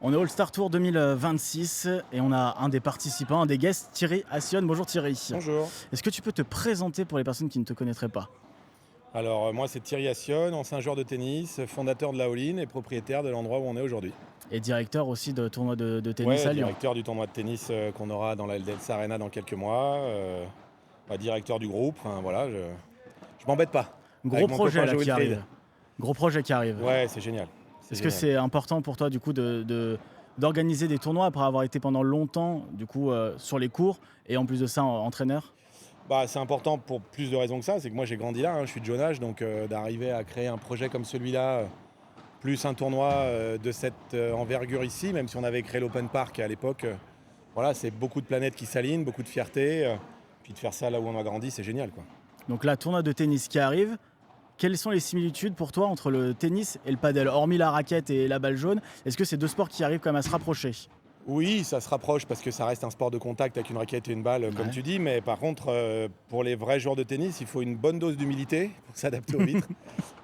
On est All-Star Tour 2026 et on a un des participants, un des guests, Thierry Assion. Bonjour Thierry. Bonjour. Est-ce que tu peux te présenter pour les personnes qui ne te connaîtraient pas? Alors moi c'est Thierry Assion, ancien joueur de tennis, fondateur de la All-in et propriétaire de l'endroit où on est aujourd'hui. Et directeur aussi de tournois de tennis Ouais, à Lyon. directeur du tournoi de tennis qu'on aura dans la LDLC Arena dans quelques mois. Directeur du groupe, enfin voilà, je m'embête pas. Gros Avec mon projet copain là Joe qui Wilfried. arrive. Gros projet qui arrive. Ouais, c'est génial. C'est Est-ce que génial. c'est important pour toi du coup d'organiser des tournois après avoir été pendant longtemps du coup sur les cours et en plus de ça entraîneur? Bah, c'est important pour plus de raisons que ça, c'est que moi j'ai grandi là, hein, je suis de jeune âge, donc d'arriver à créer un projet comme celui-là, plus un tournoi de cette envergure ici, même si on avait créé l'Open Park à l'époque, voilà, c'est beaucoup de planètes qui s'alignent, beaucoup de fierté, puis de faire ça là où on a grandi, c'est génial, quoi. Donc là, tournoi de tennis qui arrive. Quelles sont les similitudes pour toi entre le tennis et le padel? Hormis la raquette et la balle jaune, est-ce que c'est deux sports qui arrivent quand même à se rapprocher? Oui, ça se rapproche parce que ça reste un sport de contact avec une raquette et une balle, comme Ouais. tu dis, mais par contre, pour les vrais joueurs de tennis, il faut une bonne dose d'humilité pour s'adapter aux vitres.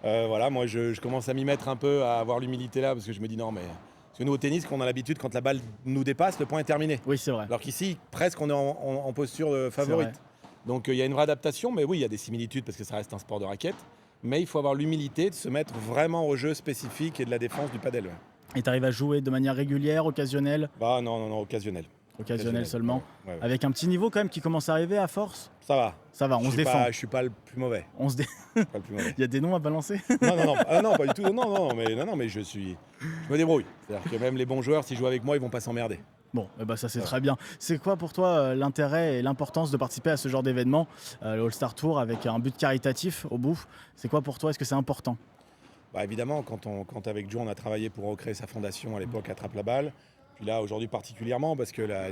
Voilà, moi je commence à m'y mettre un peu, à avoir l'humilité là, parce que je me dis non, mais. Parce que nous au tennis, qu'on a l'habitude, quand la balle nous dépasse, le point est terminé. Oui, c'est vrai. Alors qu'ici, presque, on est en posture C'est vrai. favorite. Donc il y a une vraie adaptation, mais oui, il y a des similitudes parce que ça reste un sport de raquette. Mais il faut avoir l'humilité de se mettre vraiment au jeu spécifique et de la défense du padel. Ouais. Et tu arrives à jouer de manière régulière, occasionnelle? Bah non, non, non, occasionnel. Occasionnelle seulement. Ouais, ouais. Avec un petit niveau quand même qui commence à arriver à force? Ça va. Ça va, on se défend. Je suis pas le plus mauvais. On se dé- Pas le plus mauvais. Il y a des noms à balancer? Non, non, non, ah, non, pas du tout. Non, non, mais je me débrouille. C'est-à-dire que même les bons joueurs, s'ils jouent avec moi, ils vont pas s'emmerder. Bon, eh ben ça c'est Ouais. très bien. C'est quoi pour toi l'intérêt et l'importance de participer à ce genre d'événement, le All-Star Tour avec un but caritatif au bout? C'est quoi pour toi? Est-ce que c'est important? Bah, évidemment, quand avec Joe, on a travaillé pour recréer sa fondation à l'époque, Attrape la balle. Puis là, aujourd'hui particulièrement, parce que là,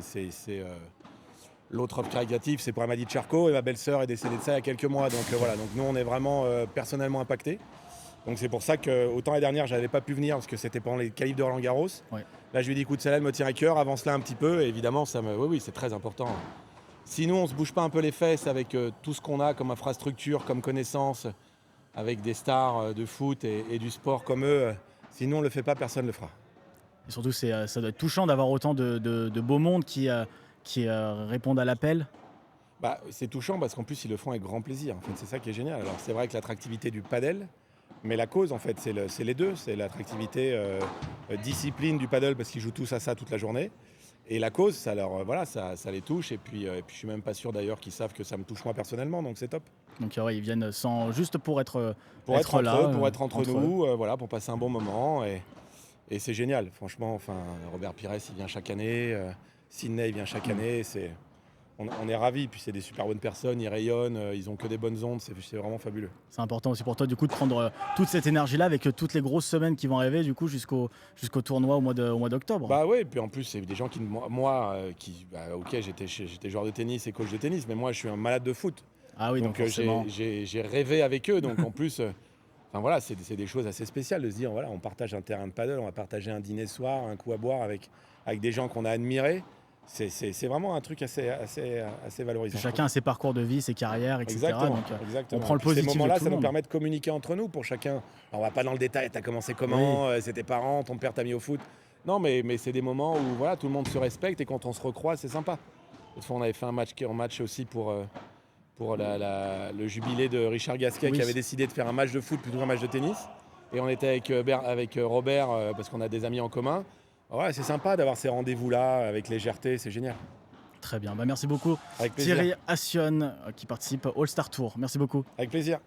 l'autre offre caritative, c'est pour Amadi Tcharko, et ma belle-sœur est décédée de ça il y a quelques mois. Donc voilà, donc nous, on est vraiment personnellement impactés. Donc c'est pour ça que, autant l'année dernière, j'avais pas pu venir parce que c'était pendant les qualifs de Roland-Garros. Ouais. Là, je lui ai dit, écoute, celle-là me tient à cœur, avance là un petit peu. Et évidemment, oui, c'est très important. Si nous, on se bouge pas un peu les fesses avec tout ce qu'on a comme infrastructure, comme connaissance, avec des stars de foot et du sport comme eux, si nous, on le fait pas, personne le fera. Et surtout, ça doit être touchant d'avoir autant de beau monde qui répondent à l'appel. Bah, c'est touchant parce qu'en plus, ils le font avec grand plaisir. En fait, c'est ça qui est génial. Alors, c'est vrai que l'attractivité du padel, mais la cause, en fait, c'est les deux. C'est l'attractivité, discipline du paddle parce qu'ils jouent tous à ça toute la journée. Et la cause, voilà, ça les touche. Et puis, je suis même pas sûr d'ailleurs qu'ils savent que ça me touche moi personnellement. Donc, c'est top. Donc ouais, ils viennent juste pour être, Pour être entre là, eux, pour être entre eux. nous, voilà, pour passer un bon moment. Et c'est génial. Franchement, enfin, Robert Pires, il vient chaque année. Sydney, il vient chaque année. On est ravis. Puis c'est des super bonnes personnes. Ils rayonnent. Ils ont que des bonnes ondes. C'est vraiment fabuleux. C'est important aussi pour toi du coup de prendre toute cette énergie-là avec toutes les grosses semaines qui vont arriver du coup jusqu'au tournoi au mois d'octobre. Bah oui, puis en plus, c'est des gens qui, ok, j'étais joueur de tennis et coach de tennis, mais moi, je suis un malade de foot. Ah oui, donc forcément. J'ai rêvé avec eux. Donc en plus, enfin voilà, c'est des choses assez spéciales de se dire, voilà, on partage un terrain de paddle, on va partager un dîner ce soir, un coup à boire avec des gens qu'on a admirés. C'est vraiment un truc assez valorisant. Chacun a ses parcours de vie, ses carrières, etc. Exactement, Donc, exactement. on prend le Puis ces positif de moments-là, tout ça le nous monde. permet de communiquer entre nous pour chacun. Alors, on va pas dans le détail, t'as commencé comment, c'est tes parents, ton père t'a mis au foot. Non, mais c'est des moments où voilà, tout le monde se respecte et quand on se recroise, c'est sympa. L'autre fois, on avait fait un match aussi pour le jubilé de Richard Gasquet Oui. qui avait décidé de faire un match de foot plutôt qu'un match de tennis. Et on était avec Robert parce qu'on a des amis en commun. Ouais, c'est sympa d'avoir ces rendez-vous-là avec légèreté, c'est génial. Très bien. Bah, merci beaucoup Avec plaisir. Thierry Assion qui participe au All-Star Tour. Merci beaucoup. Avec plaisir.